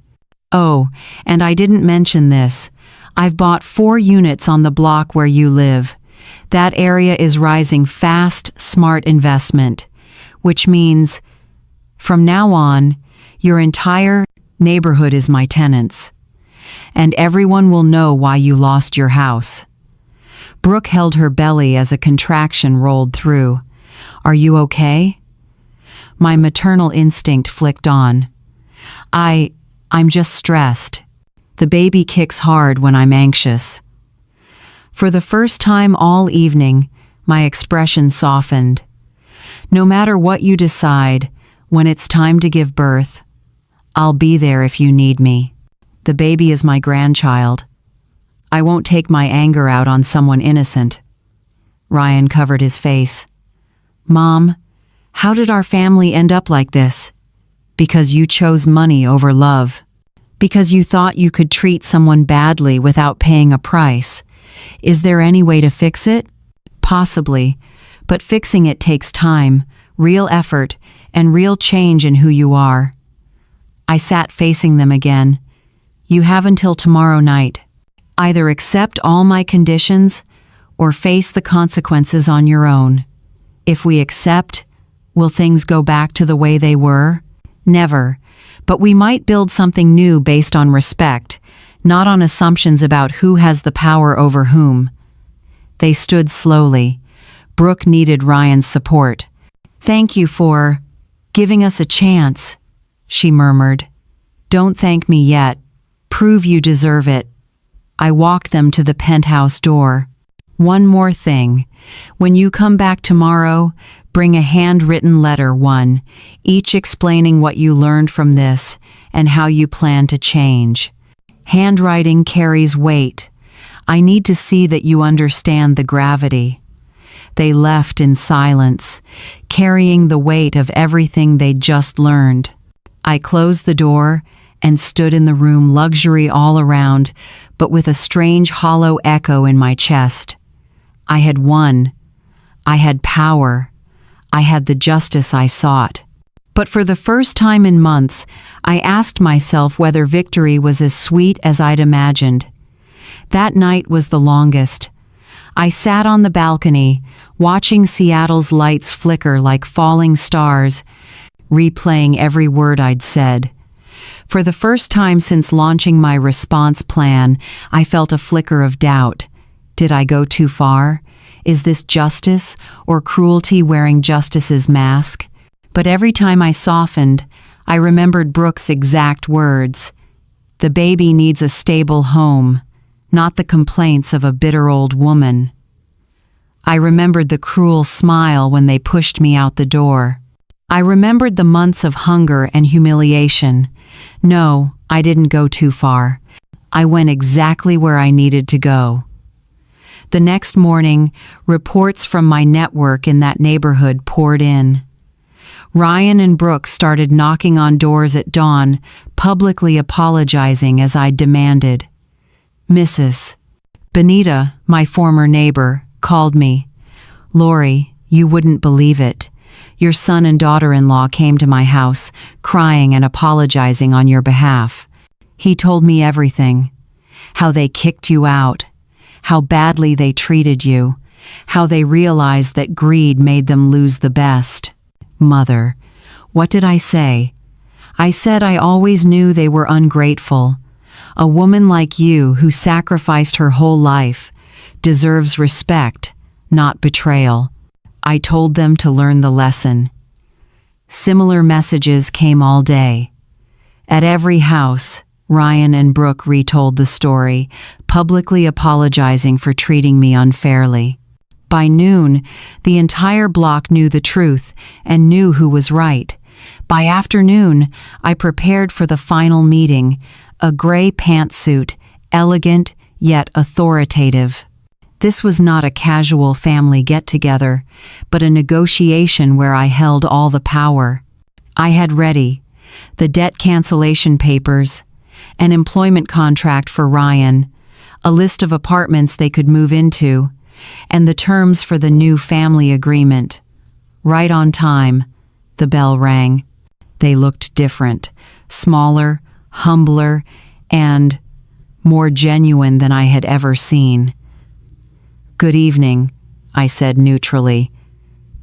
"Oh, and I didn't mention this. I've bought 4 units on the block where you live. That area is rising fast, smart investment, which means, from now on, your entire neighborhood is my tenants. And everyone will know why you lost your house." Brooke held her belly as a contraction rolled through. "Are you okay?" My maternal instinct flicked on. I'm just stressed. The baby kicks hard when I'm anxious." For the first time all evening, my expression softened. "No matter what you decide, when it's time to give birth, I'll be there if you need me. The baby is my grandchild. I won't take my anger out on someone innocent." Ryan covered his face. "Mom, how did our family end up like this?" "Because you chose money over love. Because you thought you could treat someone badly without paying a price. Is there any way to fix it? Possibly, but fixing it takes time, real effort, and real change in who you are." I sat facing them again. "You have until tomorrow night. Either accept all my conditions or face the consequences on your own. If we accept, will things go back to the way they were? Never, but we might build something new based on respect, not on assumptions about who has the power over whom." They stood slowly. Brooke needed Ryan's support. "Thank you for giving us a chance," she murmured. "Don't thank me yet. Prove you deserve it." I walked them to the penthouse door. "One more thing. When you come back tomorrow, bring a handwritten letter, each explaining what you learned from this and how you plan to change. Handwriting carries weight. I need to see that you understand the gravity." They left in silence, carrying the weight of everything they'd just learned. I closed the door and stood in the room, luxury all around, but with a strange hollow echo in my chest. I had won. I had power. I had the justice I sought. But for the first time in months, I asked myself whether victory was as sweet as I'd imagined. That night was the longest. I sat on the balcony, watching Seattle's lights flicker like falling stars, replaying every word I'd said. For the first time since launching my response plan, I felt a flicker of doubt. Did I go too far? Is this justice or cruelty wearing justice's mask? But every time I softened, I remembered Brooke's exact words. "The baby needs a stable home, not the complaints of a bitter old woman." I remembered the cruel smile when they pushed me out the door. I remembered the months of hunger and humiliation. No, I didn't go too far. I went exactly where I needed to go. The next morning, reports from my network in that neighborhood poured in. Ryan and Brooke started knocking on doors at dawn, publicly apologizing as I demanded. Mrs. Benita, my former neighbor, called me. Lori, you wouldn't believe it. Your son and daughter-in-law came to my house, crying and apologizing on your behalf. He told me everything. How they kicked you out. How badly they treated you. How they realized that greed made them lose the best. Mother, what did I say? I said I always knew they were ungrateful. A woman like you who sacrificed her whole life deserves respect, not betrayal. I told them to learn the lesson. Similar messages came all day. At every house, Ryan and Brooke retold the story, publicly apologizing for treating me unfairly. By noon, the entire block knew the truth and knew who was right. By afternoon, I prepared for the final meeting, a gray pantsuit, elegant yet authoritative. This was not a casual family get-together, but a negotiation where I held all the power. I had ready the debt cancellation papers, an employment contract for Ryan, a list of apartments they could move into, and the terms for the new family agreement. Right on time, the bell rang. They looked different, smaller, humbler, and more genuine than I had ever seen. Good evening, I said neutrally.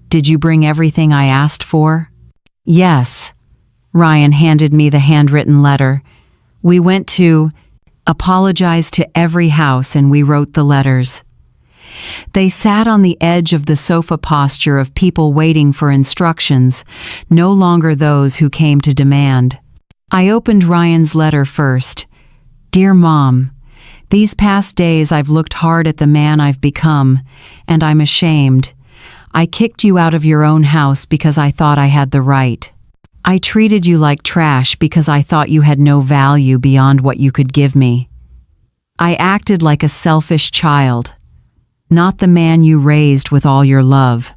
Did you bring everything I asked for? Yes. Ryan handed me the handwritten letter. We went to apologize to every house and we wrote the letters. They sat on the edge of the sofa posture of people waiting for instructions, no longer those who came to demand. I opened Ryan's letter first. Dear Mom, these past days I've looked hard at the man I've become, and I'm ashamed. I kicked you out of your own house because I thought I had the right. I treated you like trash because I thought you had no value beyond what you could give me. I acted like a selfish child, not the man you raised with all your love.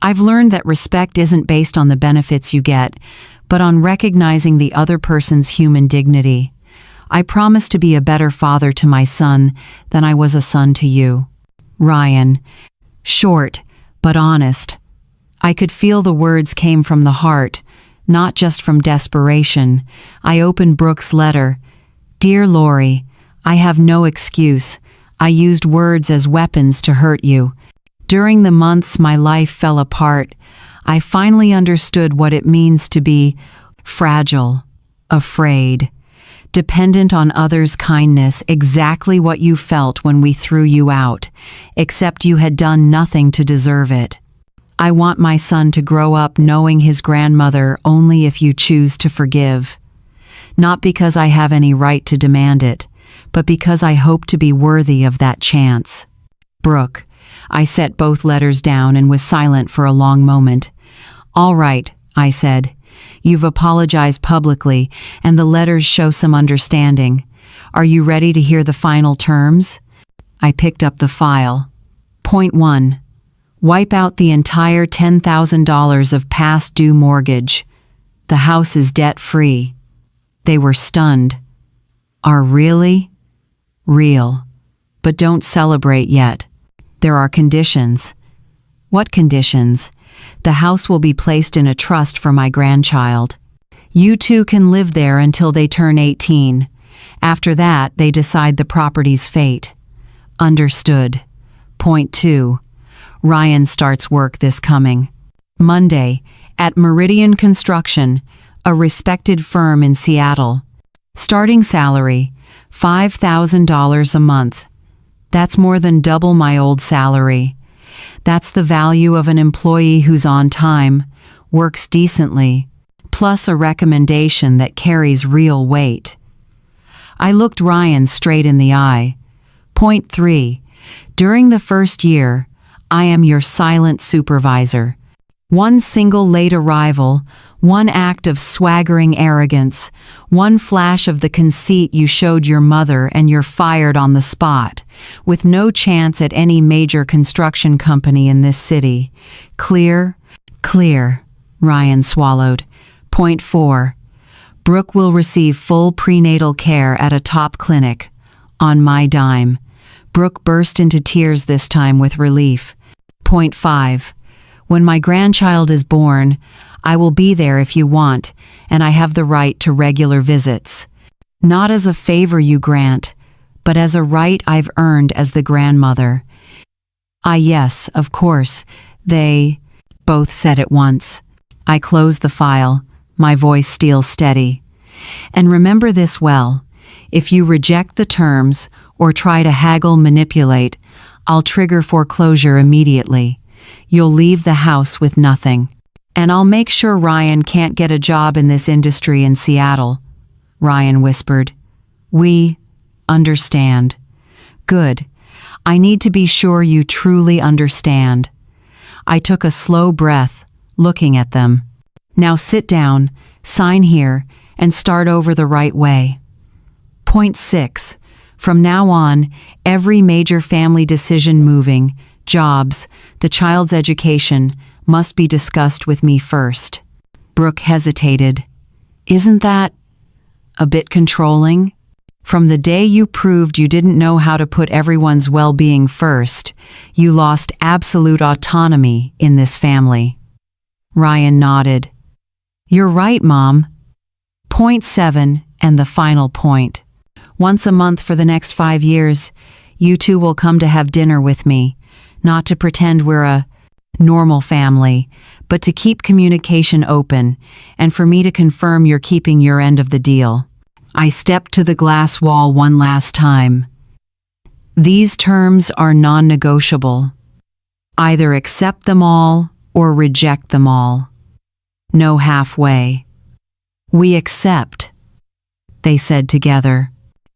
I've learned that respect isn't based on the benefits you get, but on recognizing the other person's human dignity. I promise to be a better father to my son than I was a son to you. Ryan. Short, but honest. I could feel the words came from the heart, not just from desperation. I opened Brooke's letter. Dear Lori, I have no excuse. I used words as weapons to hurt you. During the months my life fell apart, I finally understood what it means to be fragile, afraid, dependent on others' kindness, exactly what you felt when we threw you out, except you had done nothing to deserve it. I want my son to grow up knowing his grandmother only if you choose to forgive. Not because I have any right to demand it, but because I hope to be worthy of that chance. Brooke. I set both letters down and was silent for a long moment. All right, I said. You've apologized publicly, and the letters show some understanding. Are you ready to hear the final terms? I picked up the file. Point 1. Wipe out the entire $10,000 of past due mortgage. The house is debt-free. They were stunned. Are really? Real. But don't celebrate yet. There are conditions. What conditions? The house will be placed in a trust for my grandchild. You two can live there until they turn 18. After that, they decide the property's fate. Understood. Point 2. Ryan starts work this coming Monday at Meridian Construction, a respected firm in Seattle. Starting salary, $5,000 a month. That's more than double my old salary. That's the value of an employee who's on time, works decently, plus a recommendation that carries real weight. I looked Ryan straight in the eye. Point 3. During the first year, I am your silent supervisor. One single late arrival, one act of swaggering arrogance, one flash of the conceit you showed your mother and you're fired on the spot, with no chance at any major construction company in this city. Clear? Clear, Ryan swallowed. Point 4. Brooke will receive full prenatal care at a top clinic. On my dime. Brooke burst into tears this time with relief. Point 5. When my grandchild is born, I will be there if you want, and I have the right to regular visits. Not as a favor you grant, but as a right I've earned as the grandmother. Ah, yes, of course, they both said at once. I close the file, my voice steel steady. And remember this well, if you reject the terms or try to haggle manipulate, I'll trigger foreclosure immediately. You'll leave the house with nothing. And I'll make sure Ryan can't get a job in this industry in Seattle, Ryan whispered. We understand. Good. I need to be sure you truly understand. I took a slow breath, looking at them. Now sit down, sign here, and start over the right way. Point 6. From now on, every major family decision moving, jobs, the child's education, must be discussed with me first. Brooke hesitated. Isn't that a bit controlling? From the day you proved you didn't know how to put everyone's well-being first, you lost absolute autonomy in this family. Ryan nodded. You're right, Mom. Point 7, and the final point. Once a month for the next 5 years, you two will come to have dinner with me, not to pretend we're a normal family, but to keep communication open, and for me to confirm you're keeping your end of the deal. I stepped to the glass wall one last time. These terms are non-negotiable. Either accept them all or reject them all. No halfway. We accept, they said together.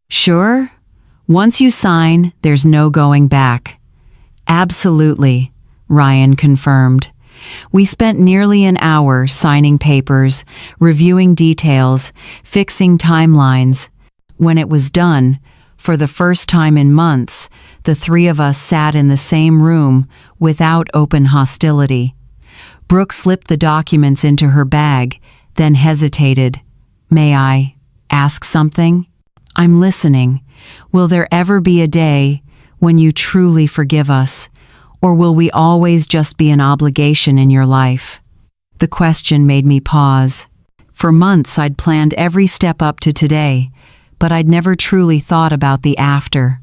Sure? Once you sign, there's no going back. Absolutely, Ryan confirmed. We spent nearly an hour signing papers, reviewing details, fixing timelines. When it was done, for the first time in months, the three of us sat in the same room without open hostility. Brooke slipped the documents into her bag, then hesitated. May I ask something? I'm listening. Will there ever be a day when you truly forgive us? Or will we always just be an obligation in your life? The question made me pause. For months I'd planned every step up to today, but I'd never truly thought about the after.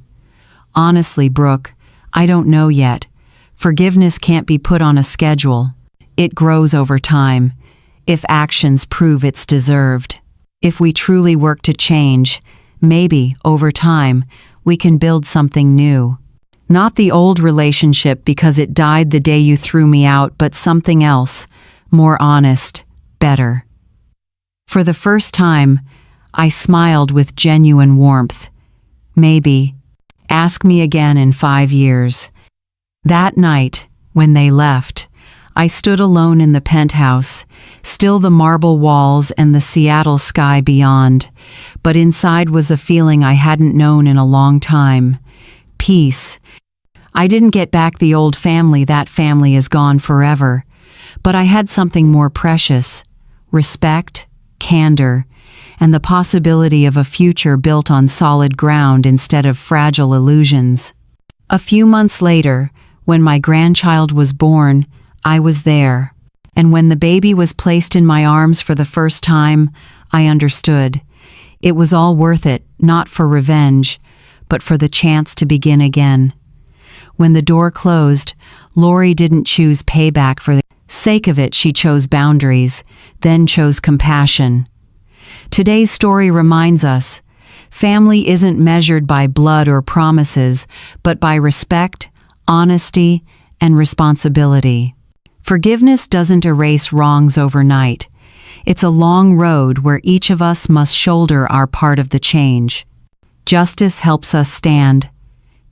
Honestly, Brooke, I don't know yet. Forgiveness can't be put on a schedule. It grows over time, if actions prove it's deserved. If we truly work to change, maybe, over time, we can build something new. Not the old relationship because it died the day you threw me out, but something else, more honest, better. For the first time, I smiled with genuine warmth. Maybe. Ask me again in 5 years. That night, when they left, I stood alone in the penthouse, still the marble walls and the Seattle sky beyond, but inside was a feeling I hadn't known in a long time. Peace. I didn't get back the old family, that family is gone forever, but I had something more precious: respect, candor, and the possibility of a future built on solid ground instead of fragile illusions. A few months later, when my grandchild was born, I was there, and when the baby was placed in my arms for the first time, I understood. It was all worth it, not for revenge, but for the chance to begin again. When the door closed, Lori didn't choose payback for the sake of it. She chose boundaries, then chose compassion. Today's story reminds us, family isn't measured by blood or promises, but by respect, honesty, and responsibility. Forgiveness doesn't erase wrongs overnight. It's a long road where each of us must shoulder our part of the change. Justice helps us stand.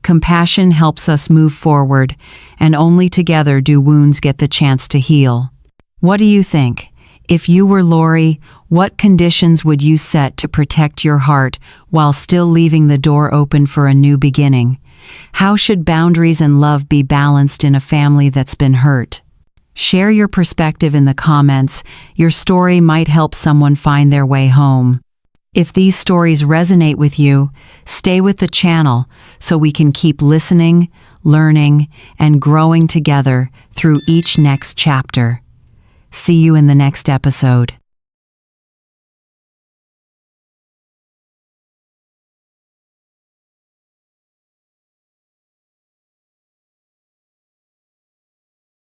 Compassion helps us move forward, and only together do wounds get the chance to heal. What do you think? If you were Lori, what conditions would you set to protect your heart while still leaving the door open for a new beginning? How should boundaries and love be balanced in a family that's been hurt? Share your perspective in the comments. Your story might help someone find their way home. If these stories resonate with you, stay with the channel so we can keep listening, learning, and growing together through each next chapter. See you in the next episode.